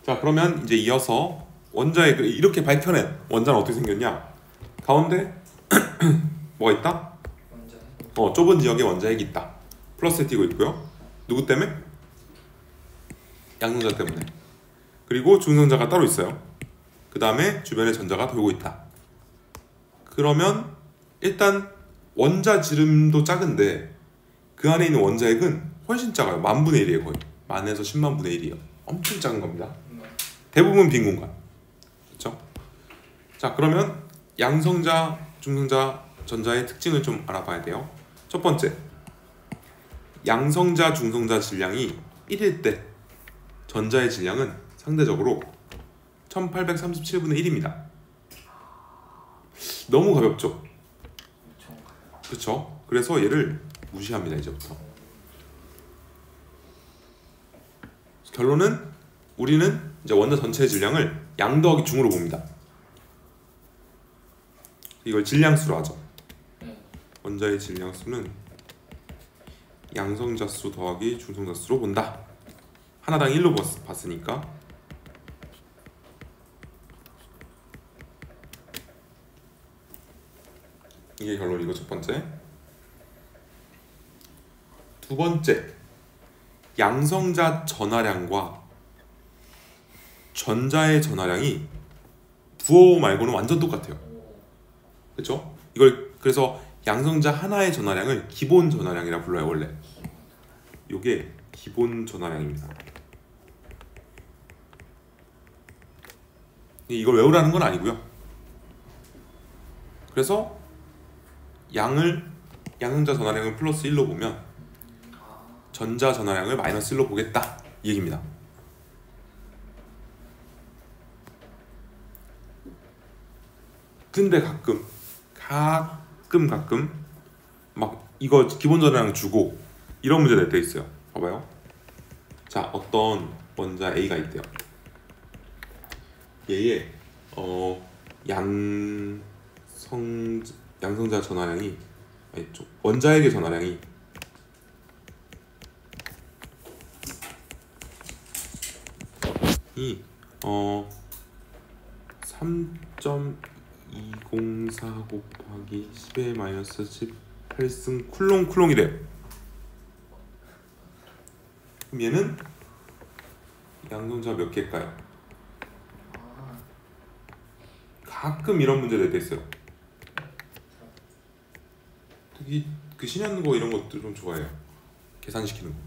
자, 그러면 이제 이어서 원자의 이렇게 밝혀낸 원자는 어떻게 생겼냐? 가운데 뭐가 있다? 좁은 지역에 원자핵이 있다. 플러스에 띄고 있고요. 누구 때문에? 양성자 때문에. 그리고 중성자가 따로 있어요. 그 다음에 주변에 전자가 돌고 있다. 그러면 일단 원자 지름도 작은데 그 안에 있는 원자핵은 훨씬 작아요. 10,000분의 1이에요. 거의 만에서 10만 분의 1이에요. 엄청 작은 겁니다. 대부분 빈 공간. 그렇죠? 자, 그러면 양성자, 중성자, 전자의 특징을 좀 알아봐야 돼요. 첫 번째, 양성자, 중성자 질량이 1일 때 전자의 질량은 상대적으로 1837분의 1입니다. 너무 가볍죠? 그렇죠? 그래서 얘를 무시합니다. 이제부터. 결론은 우리는 이제 원자 전체의 질량을 양 더하기 중으로 봅니다. 이걸 질량수로 하죠. 원자의 질량수는 양성자 수 더하기 중성자 수로 본다. 하나당 1로 봤으니까. 이게 결론이고 첫 번째. 두 번째, 양성자 전하량과 전자의 전하량이 부호 말고는 완전 똑같아요. 그렇죠? 이걸 그래서 양성자 하나의 전하량을 기본 전하량이라 불러요. 원래 이게 기본 전하량입니다. 이걸 외우라는 건 아니고요. 그래서 양성자 전하량을 플러스 1로 보면 전자 전하량을 마이너스 1로 보겠다 이 얘기입니다. 근데 가끔 막 이거 기본 전하량 주고 이런 문제 낼 때 있어요. 봐봐요. 자, 어떤 원자 A가 있대요. 얘의 양성자 전하량이 원자핵의 전하량이 이 3.204 곱하기 10의 마이너스 18승 쿨롱이래요. 그럼 얘는 양성자 몇 개일까요? 가끔 이런 문제 낼 때 있어요. 특히 그 신현고 이런 것들 좀 좋아해요. 계산시키는 거.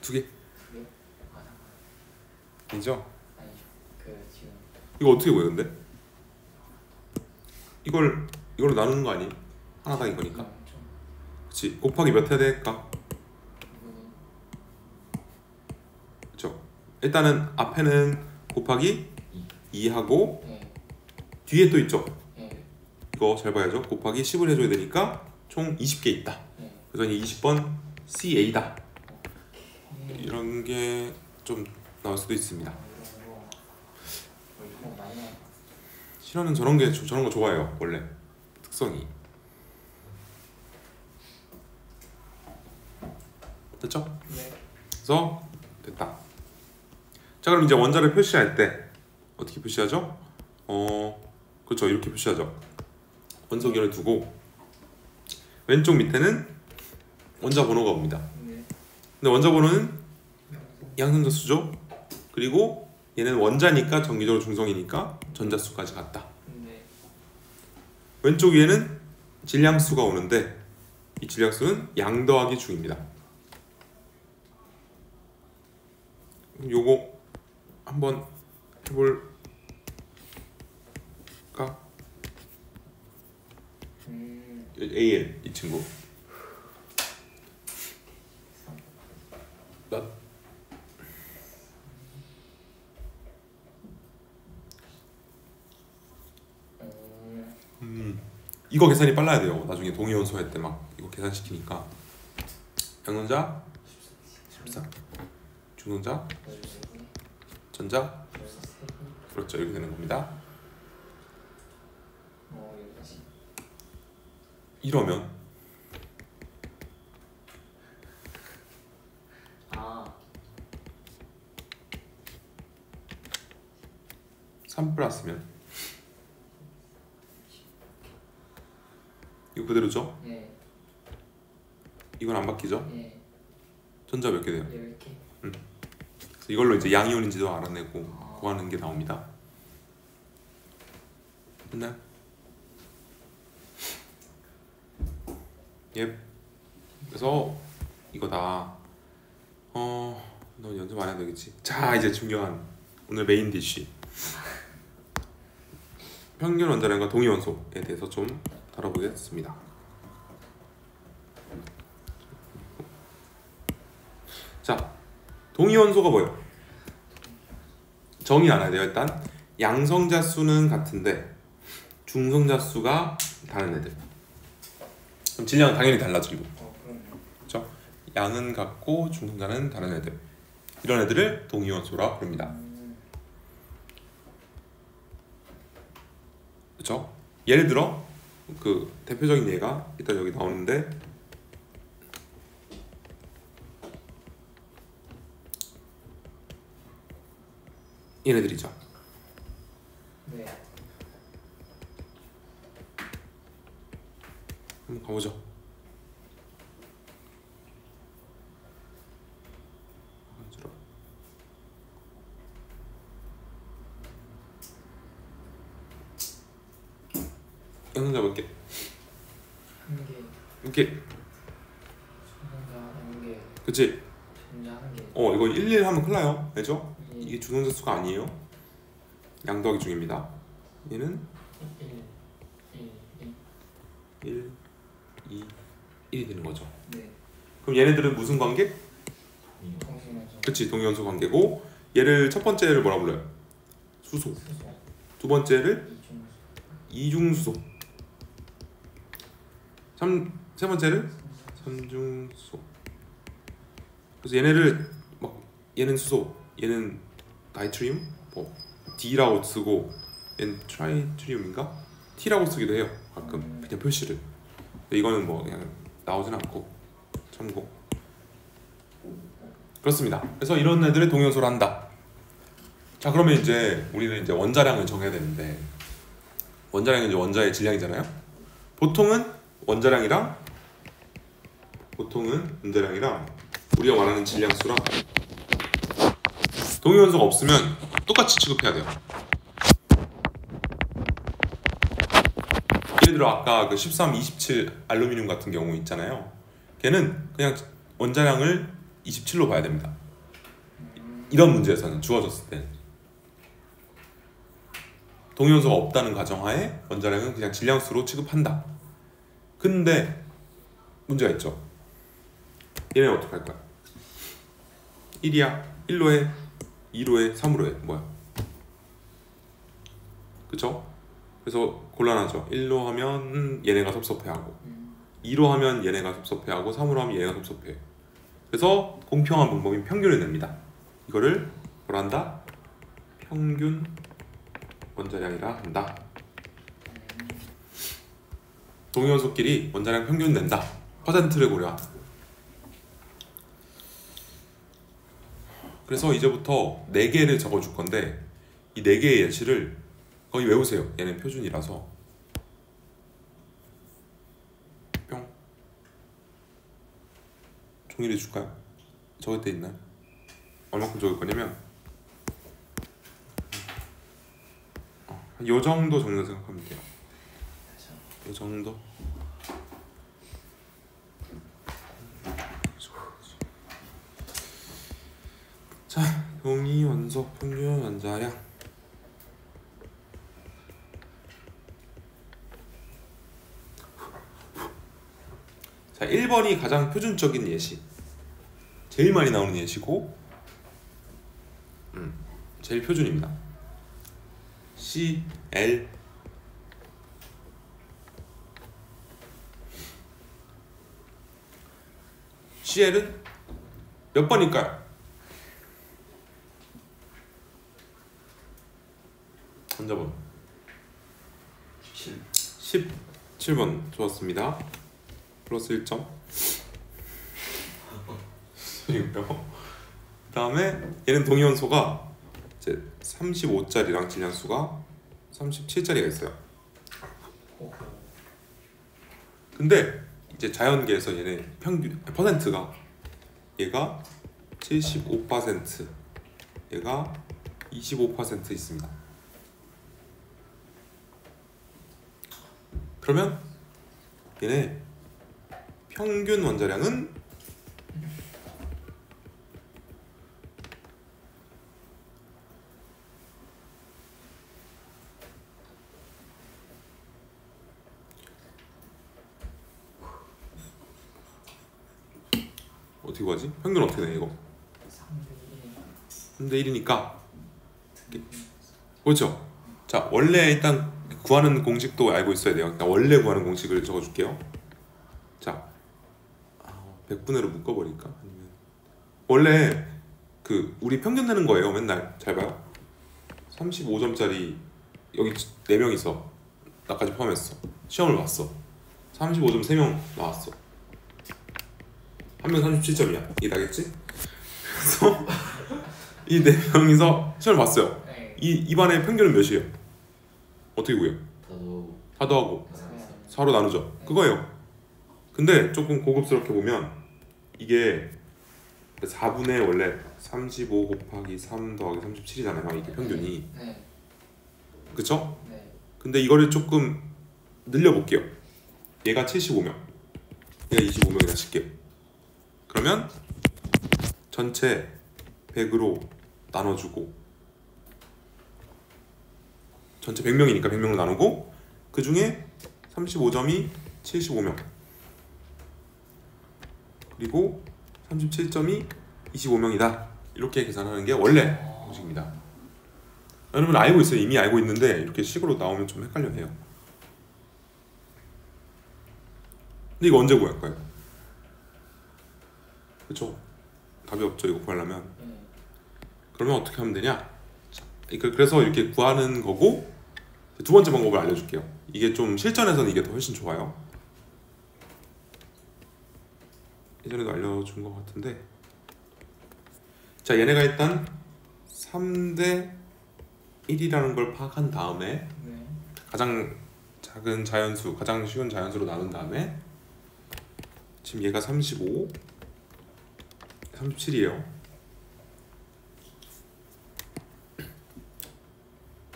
두 개? 아니죠? 이거 어떻게 외운데? 이걸로 나누는 거 아니? 하나당 이거니까. 그치? 곱하기 몇 해야 될까? 그쵸? 일단은 앞에는 곱하기 2하고 뒤에 또 있죠? 이거 잘 봐야죠. 곱하기 10을 해줘야 되니까 총 20개 있다. 그래서 20번 CA다. 이런 게 좀 나올 수도 있습니다. 실험은 저런 거 좋아해요. 원래 특성이. 됐죠? 네. 그래서 됐다. 자, 그럼 이제 원자를 표시할 때 어떻게 표시하죠? 그렇죠. 이렇게 표시하죠. 원소기를 두고 왼쪽 밑에는 원자 번호가 옵니다. 근데 원자 번호는 양성자 수죠. 그리고 얘는 원자니까 정기적으로 중성이니까 전자수까지 같다. 왼쪽 위에는 질량수가 오는데 이 질량수는 양 더하기 중입니다. 요거 한번 해볼까? AL 이 친구 이거 계산이 빨라야 돼요. 나중에 동위원소 할 때 막 이거 계산시키니까. 양성자 14, 중성자, 전자, 그렇죠. 이렇게 되는 겁니다. 이러면 3 플러스면 이거 그대로죠? 예. 이건 안 바뀌죠? 예. 전자 몇 개 돼요? 10개. 그래서 이걸로 이제 양이온인지도 알아내고 구하는 게 나옵니다. 됐나요? 예. 그래서 이거다. 너 연습 안 해도 되겠지. 자, 이제 중요한 오늘 메인 디쉬. 평균 원자량과 동위 원소에 대해서 좀 다뤄보겠습니다. 자, 동위 원소가 뭐예요? 정의 알아야 돼요. 일단 양성자 수는 같은데 중성자 수가 다른 애들. 그럼 질량은 당연히 달라지고, 그럼요. 그렇죠? 양은 같고 중성자는 다른 애들. 이런 애들을 동위 원소라 부릅니다. 그렇죠? 예를 들어 그 대표적인 예가 일단 여기 나오는데 얘네들이죠. 네. 한번 가보죠. 양성자 몇 개? 1개. 이렇게. 중성자 1개. 그치? 전자 1개. 이거 11 하면 큰일 나요. 알죠? 예. 이게 중성자 수가 아니에요. 양 더하기 중입니다. 얘는 1, 2, 1이 되는 거죠. 네. 그럼 얘네들은 무슨 관계? 동위원소. 그치, 동위원소 관계고, 얘를 첫 번째를 뭐라 불러요? 수소. 수소. 두 번째를 이중수. 이중수소. 세 번째를 삼중수소. 그래서 얘네를 막 얘는 수소, 얘는 나이트리움, 뭐 D라고 쓰고 얘는 트라이트리움인가? T라고 쓰기도 해요. 가끔 그냥 표시를. 근데 이거는 뭐 그냥 나오진 않고 참고. 그렇습니다. 그래서 이런 애들을 동위원소로 한다. 자, 그러면 이제 우리는 이제 원자량을 정해야 되는데, 원자량은 이제 원자의 질량이잖아요. 보통은 원자량이랑 우리가 말하는 질량수랑 동위원소가 없으면 똑같이 취급해야 돼요. 예를 들어 아까 그 13, 27 알루미늄 같은 경우 있잖아요. 걔는 그냥 원자량을 27로 봐야 됩니다. 이런 문제에서는 주어졌을 때 동위원소가 없다는 가정하에 원자량은 그냥 질량수로 취급한다. 근데 문제가 있죠. 얘는 어떻게 할 거야? 1이야. 1로 해. 2로 해. 3으로 해. 뭐야? 그쵸? 그래서 곤란하죠. 1로 하면 얘네가 섭섭해하고 2로 하면 얘네가 섭섭해하고 3으로 하면 얘네가 섭섭해. 그래서 공평한 방법인 평균을 냅니다. 이거를 뭐라 한다? 평균 원자량이라 한다. 동위원소끼리 원자량 평균 낸다. 퍼센트를 고려한다. 그래서 이제부터 4개를 적어줄 건데 이 4개의 예시를 거의 외우세요. 얘는 표준이라서. 뿅. 종이를 줄까요? 적을 때 있나요? 얼마큼 적을 거냐면 요 정도 적는 생각하면 돼요. 요 정도. 자, 동위 원소 평균 원자량. 자, 1번이 가장 표준적인 예시. 제일 많이 나오는 예시고 제일 표준입니다. CL CL은 몇 번일까요? 혼자번 17번 좋았습니다. 플러스 1점. 그 다음에 얘는 동위원소가 이제 35짜리랑 질량수가 37짜리가 있어요. 근데 이제 자연계에서 얘네 평균 퍼센트가 얘가 75%, 얘가 25% 있습니다. 그러면 얘네 평균 원자량은 어떻게 구하지? 평균 어떻게 되냐 이거? 3대 1이니까 그렇죠? 자, 원래 일단 구하는 공식도 알고 있어야 돼요. 그러니까 원래 구하는 공식을 적어줄게요. 자, 100분의로 묶어버릴까? 아니면 원래 그 우리 평균 내는 거예요. 맨날 잘 봐요. 35점짜리 여기 4명 있어. 나까지 포함했어. 시험을 봤어. 35점 3명 나왔어. 한 명 37점이야. 이게 나겠지? 그래서 이 4명이서 시험을 봤어요. 네. 이 반의 평균은 몇이에요? 어떻게 구해요? 다 더하고 4로 나누죠. 그거예요. 근데 조금 고급스럽게 보면 이게 4분의 원래 35 곱하기 3 더하기 37이잖아요. 이게 평균이. 네. 그쵸? 네. 근데 이거를 조금 늘려볼게요. 얘가 75명, 얘가 25명이라 칠게요. 그러면 전체 100으로 나눠주고, 전체 100명이니까 100명으로 나누고, 그 중에 35점이 75명, 그리고 37점이 25명이다. 이렇게 계산하는 게 원래 공식입니다. 여러분 알고 있어요. 이미 알고 있는데 이렇게 식으로 나오면 좀 헷갈려해요. 근데 이거 언제 구할 거예요? 그쵸? 답이 없죠. 이거 구하려면. 그러면 어떻게 하면 되냐? 자, 그래서 이렇게 구하는 거고, 두 번째 방법을 알려줄게요. 이게 좀 실전에서는 이게 더 훨씬 좋아요. 예전에도 알려준 것 같은데, 자, 얘네가 일단 3대 1이라는 걸 파악한 다음에 네. 가장 작은 자연수, 가장 쉬운 자연수로 나눈 다음에 지금 얘가 35, 37이에요.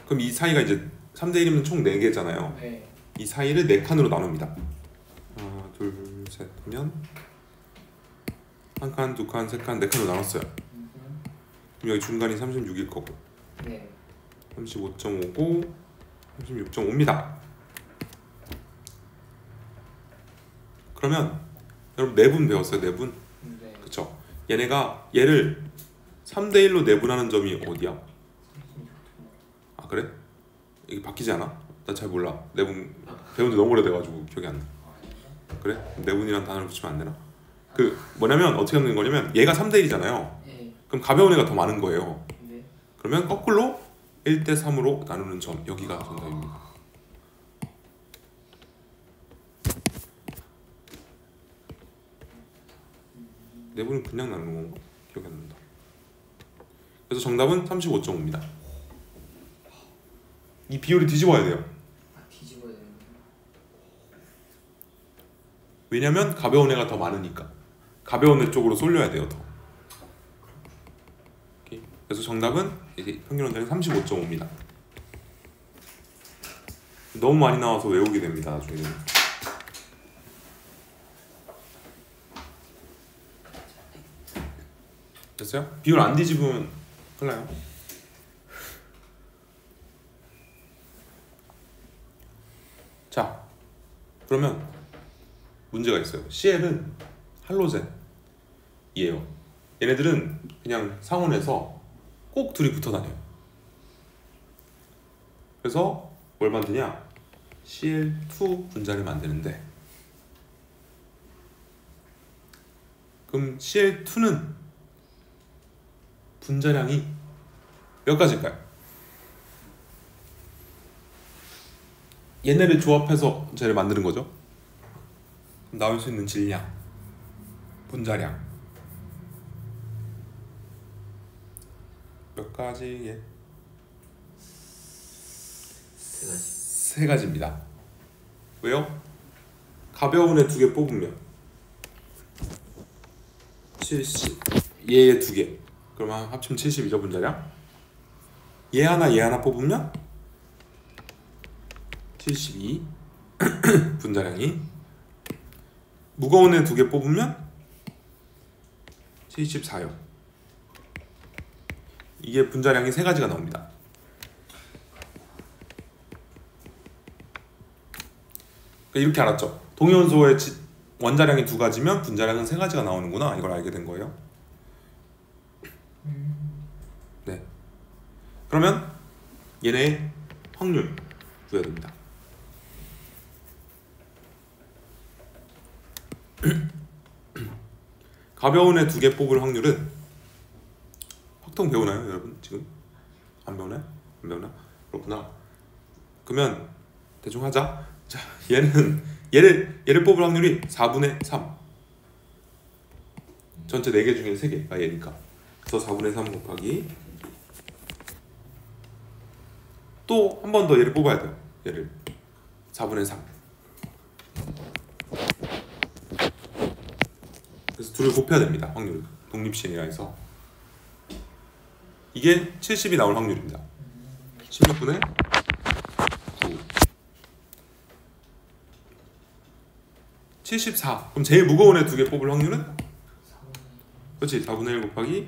그럼 이 사이가 이제 3대 1이면 총 4개잖아요. 네. 이 사이를 4칸으로 나눕니다. 하나, 둘, 셋 하면 한 칸, 두 칸, 세 칸, 4칸으로 나눴어요. 그럼 여기 중간이 36일 거고, 네. 35.5고 36.5입니다. 그러면 여러분 내분 배웠어요? 내분? 네. 그쵸? 얘네가 얘를 3대 1로 내분하는 점이 어디야? 아 그래? 이게 바뀌지 않아? 나 잘 몰라. 내분 배운 지 너무 오래돼가지고 기억이 안 나. 그래? 내분이란 단어를 붙이면 안 되나? 그 뭐냐면 어떻게 하는 거냐면 얘가 3대 1이잖아요. 네. 그럼 가벼운 애가 더 많은 거예요. 네. 그러면 거꾸로 1대 3으로 나누는 점, 여기가 정답입니다. 내분은 그냥 나누는 건가? 기억이 안 난다. 그래서 정답은 35.5입니다. 이 비율이 뒤집어야 돼요. 뒤집어야 되는 거. 왜냐면 가벼운 애가 더 많으니까. 가벼운 애 쪽으로 쏠려야 돼요, 더. 오케이. 그래서 정답은 이제 평균 원자량이 35.5입니다. 너무 많이 나와서 외우게 됩니다, 나중에는. 됐어요? 비율 안 뒤집으면 큰일 나요. 자, 그러면 문제가 있어요. CL은 할로젠이에요. 얘네들은 그냥 상온에서 꼭 둘이 붙어 다녀요. 그래서 뭘 만드냐? Cl2 분자를 만드는데, 그럼 Cl2는 분자량이 몇 가지일까요? 얘네를 조합해서 쟤를 만드는 거죠. 나올 수 있는 질량, 분자량 몇 가지? 세 가지. 세 가지입니다. 왜요? 가벼운 애 두 개 뽑으면 70, 얘 두 개. 그러면 합치면 72죠 분자량. 얘 하나 뽑으면 72 분자량이. 무거운 애 두 개 뽑으면 74요. 이게 분자량이 세 가지가 나옵니다. 이렇게 알았죠? 동위원소의 원자량이 두 가지면 분자량은 세 가지가 나오는구나. 이걸 알게 된 거예요. 네. 그러면 얘네의 확률 구해야 됩니다. 가벼운 애 두 개 뽑을 확률은 확통 배우나요, 여러분? 지금 안 배우나요? 안 배우나? 그렇구나. 그러면 대충 하자. 자, 얘를 뽑을 확률이 4분의 3. 전체 4개 중에 3개가 얘니까. 그래서 4분의 3 곱하기 또 한 번 더 얘를 뽑아야 돼요. 얘를 4분의 3. 그래서 둘을 곱해야 됩니다. 확률 독립시행이라 해서 이게 70이 나올 확률입니다. 16분의 9. 74. 그럼 제일 무거운 애 두 개 뽑을 확률은? 그렇지. 4분의 1 곱하기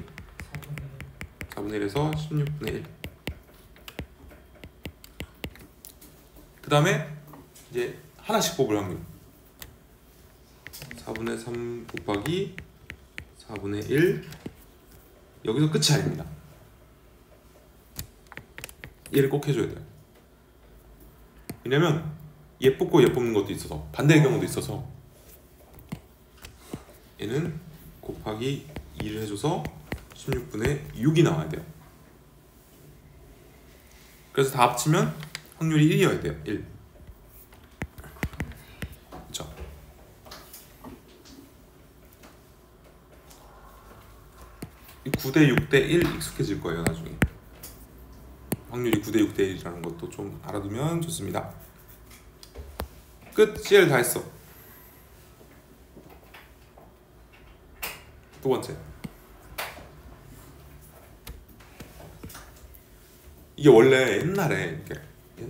4분의 1에서 16분의 1. 그 다음에 이제 하나씩 뽑을 확률 4분의 3 곱하기 4분의 1. 여기서 끝이 아닙니다. 얘를 꼭 해줘야 돼요. 왜냐면 얘 뽑고 얘 뽑는 것도 있어서 반대의 경우도 있어서 얘는 곱하기 2를 해줘서 16분의 6이 나와야 돼요. 그래서 다 합치면 확률이 1이어야 돼요. 1. 그쵸? 이 9대 6대 1 익숙해질 거예요. 나중에 확률이 9대 6대 1이라는 것도 좀 알아두면 좋습니다. 끝. CL 다 했어. 두 번째, 이게 원래 옛날에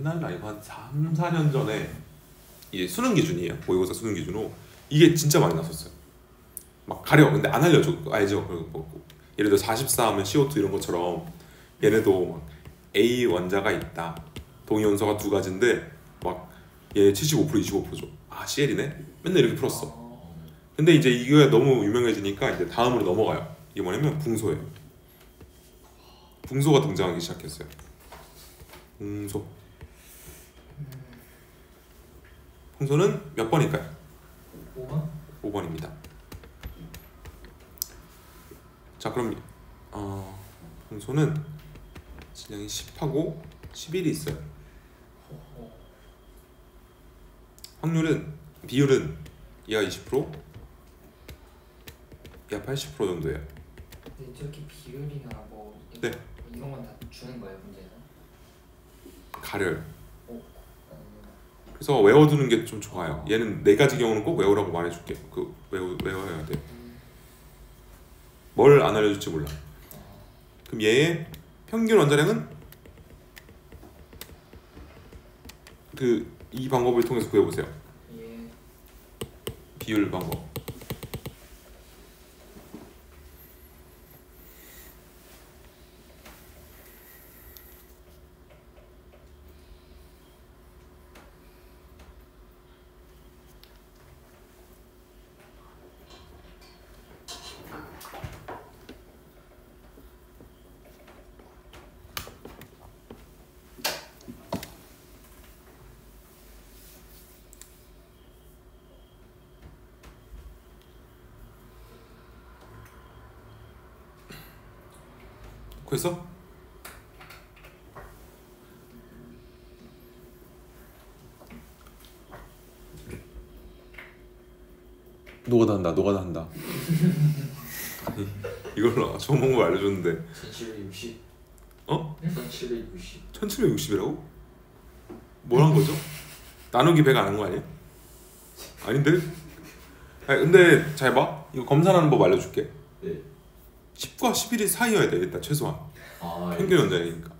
아니고 한 3, 4년 전에 이게 수능 기준이에요. 모의고사 수능 기준으로 이게 진짜 많이 났었어요. 막 가려. 근데 안 알려줘. 알죠? 뭐 예를 들어 44 하면 CO2 이런 것처럼 얘네도 막 A 원자가 있다. 동위원소가 두 가지인데 막 얘 75% 25%죠. 아, CL이네? 맨날 이렇게 풀었어. 근데 이제 이게 너무 유명해지니까 이제 다음으로 넘어가요. 이게 뭐냐면 붕소예요. 붕소가 등장하기 시작했어요. 붕소. 붕소는 몇 번일까요? 5번? 5번입니다. 자, 그럼 붕소는 진영이 10하고 11이 있어요. 비율은 얘가 20%, 얘가 80% 정도예요. 근데 저렇게 비율이나 뭐 네. 이런 건 다 주는 거예요, 문제는? 가려요. 그래서 외워두는 게 좀 좋아요. 얘는 네 가지 경우는 꼭 외우라고 말해줄게. 외워야 돼. 뭘 안 알려줄지 몰라. 그럼 얘의 평균 원자량은 이 방법을 통해서 구해보세요. 예. 비율 방법. 그래서 노가다 한다. 이걸로 좋은 방법 알려줬는데 1760. 어? 1760. 1760이라고? 뭘 한 거죠? 나누기 100 안 한 거 아니에요? 아닌데? 아니, 근데 잘 봐. 이거 검사하는 법 알려줄게. 네. 10과 11이 사이여야 돼 일단 최소한. 아, 평균 원자량이니까.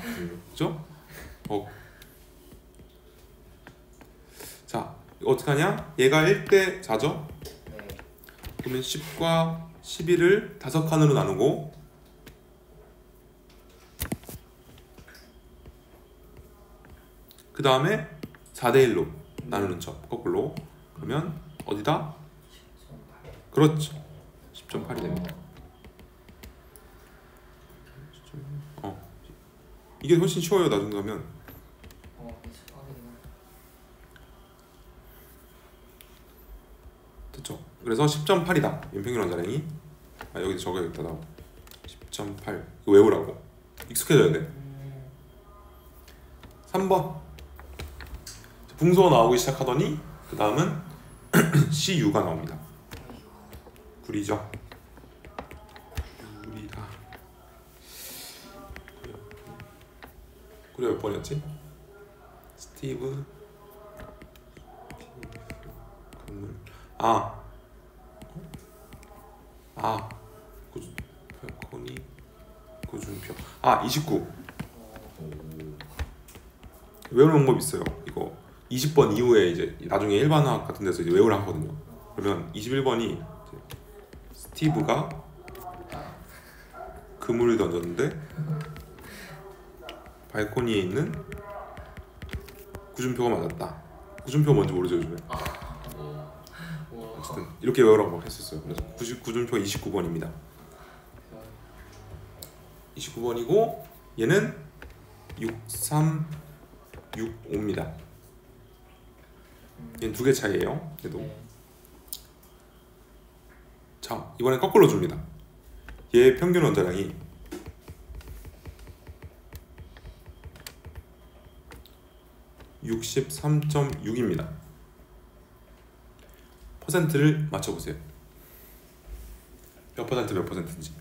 그래요? 그죠? 자, 이거 어떻게 하냐? 얘가 1대 4죠? 네. 그러면 10과 11을 5칸으로 나누고 그 다음에 4대 1로 나누는 점 거꾸로. 그러면 어디다? 10.8. 그렇죠. 10.8이 됩니다. 이게 훨씬 쉬워요 나중에 가면. 그치. 확인나. 됐죠? 그래서 10.8이다 연평균 원자량이. 여기도 적어야겠다. 나 10.8 이거 외우라고. 익숙해져야 돼. 3번 붕소가 나오기 시작하더니 그 다음은 CU가 나옵니다. 구리죠. 구리다. 구리 몇 번이었지? 스티브 건물 코니 고준표 29 외우는 방법 있어요. 이거 20번 이후에 이제 나중에 일반화학 같은 데서 이제 외우라 하거든요. 그러면 21번이 스티브가 그물을 던졌는데 발코니에 있는 구준표가 맞았다. 구준표 뭔지 모르죠 요즘에. 어쨌든 이렇게 외우라고 막 했었어요. 그래서 구준표가 29번입니다. 29번이고 얘는 6365입니다. 얘는 2개 차이예요. 얘도. 네. 자, 이번엔 거꾸로 줍니다. 얘의 평균 원자량이 63.6입니다. 퍼센트를 맞춰보세요. 몇 퍼센트 몇 퍼센트인지.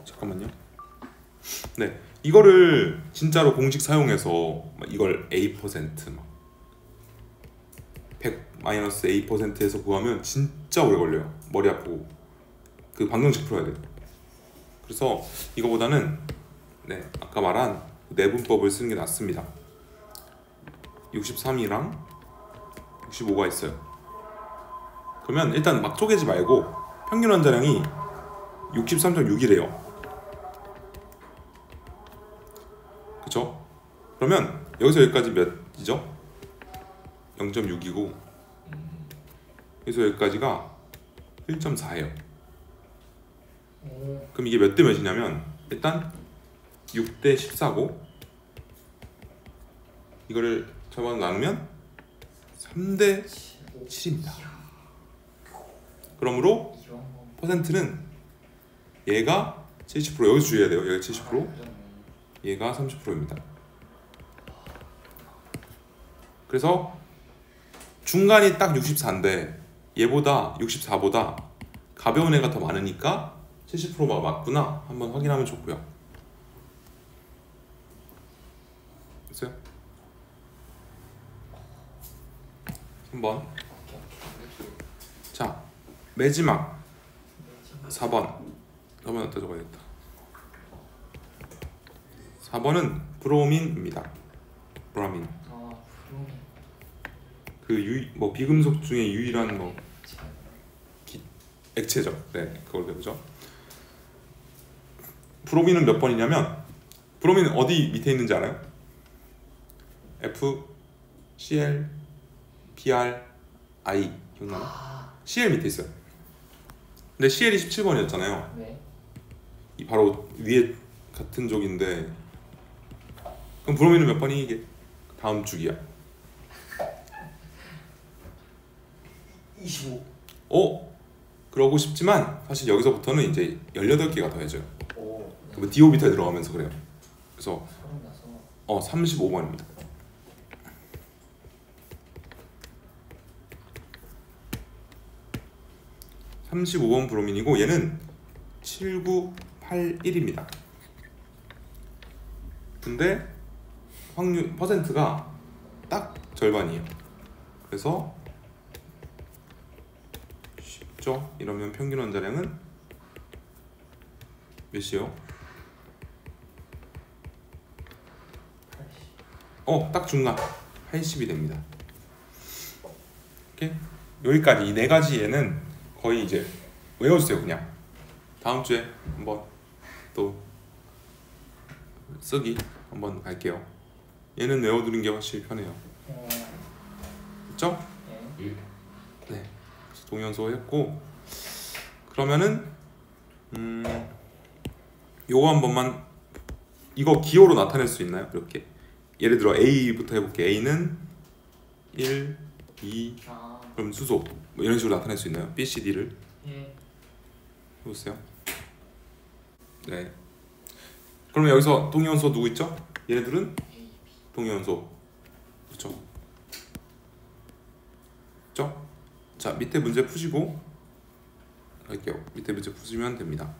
잠깐만요. 네, 이거를 진짜로 공식 사용해서 이걸 A% 막 100-A%에서 구하면 진짜 오래 걸려요. 머리 아프고 그 방정식 풀어야 돼요. 그래서 이거보다는 아까 말한 내분법을 쓰는 게 낫습니다. 63이랑 65가 있어요. 그러면 일단 막 쪼개지 말고 평균 원자량이 63.6이래요. 그쵸? 그러면 여기서 여기까지 몇이죠? 0.6이고 여기서 여기까지가 1.4예요. 그럼 이게 몇 대 몇이냐면 일단 6대 14고 이거를 절반으로 나누면 3대 7입니다. 그러므로 퍼센트는 얘가 70% 여기서 주의해야 돼요. 얘가 70% 얘가 30%입니다. 그래서 중간이 딱 64인데 얘보다 64보다 가벼운 애가 더 많으니까 70%가 맞구나 한번 확인하면 좋고요. 됐어요? 3번. 자, 매지막 4번. 4번 어디다 적어야겠다. 4번은 브로민입니다. 브로민. 브로민. 그 비금속 중에 유일한 액체죠. 네, 그걸 배우죠. 브로민은 몇 번이냐면 브로민은 어디 밑에 있는지 알아요? F, Cl, Br, I 기억나나? Cl 밑에 있어요. 근데 Cl이 17번이었잖아요. 네. 이 바로 위에 같은 쪽인데 그럼 브로민은 몇 번이 이게? 다음 주기야. 25. 어? 그러고 싶지만 사실 여기서부터는 이제 18개가 더해져요. 오. 뭐 d 오비탈 들어가면서 그래요. 그래서 서른 나서 35번입니다. 35번 브로민이고 얘는 7981입니다. 근데 확률 퍼센트가 딱 절반이에요. 그래서 쉽죠? 이러면 평균 원자량은 몇이요? 80. 딱 중간 80이 됩니다. 오케이? 여기까지 이 네 가지 얘는 거의 이제 외워주세요. 그냥 다음 주에 한번 또 쓰기 한번 갈게요. 얘는 외워두는 게 확실히 편해요. 그렇죠? 네. 일. 네. 동연소 했고 그러면은 요거 한 번만 이거 기호로 나타낼 수 있나요? 이렇게 예를 들어 A부터 해볼게. A는 1, 2 아, 그럼 수소 뭐 이런 식으로 나타낼 수 있나요? B, C, D를 예. 해보세요. 네. 그러면 여기서 동위원소 누구 있죠? 얘네들은 A, B. 동위원소 그렇죠? 그렇죠? 자 밑에 문제 푸시고 갈게요. 밑에 문제 푸시면 됩니다.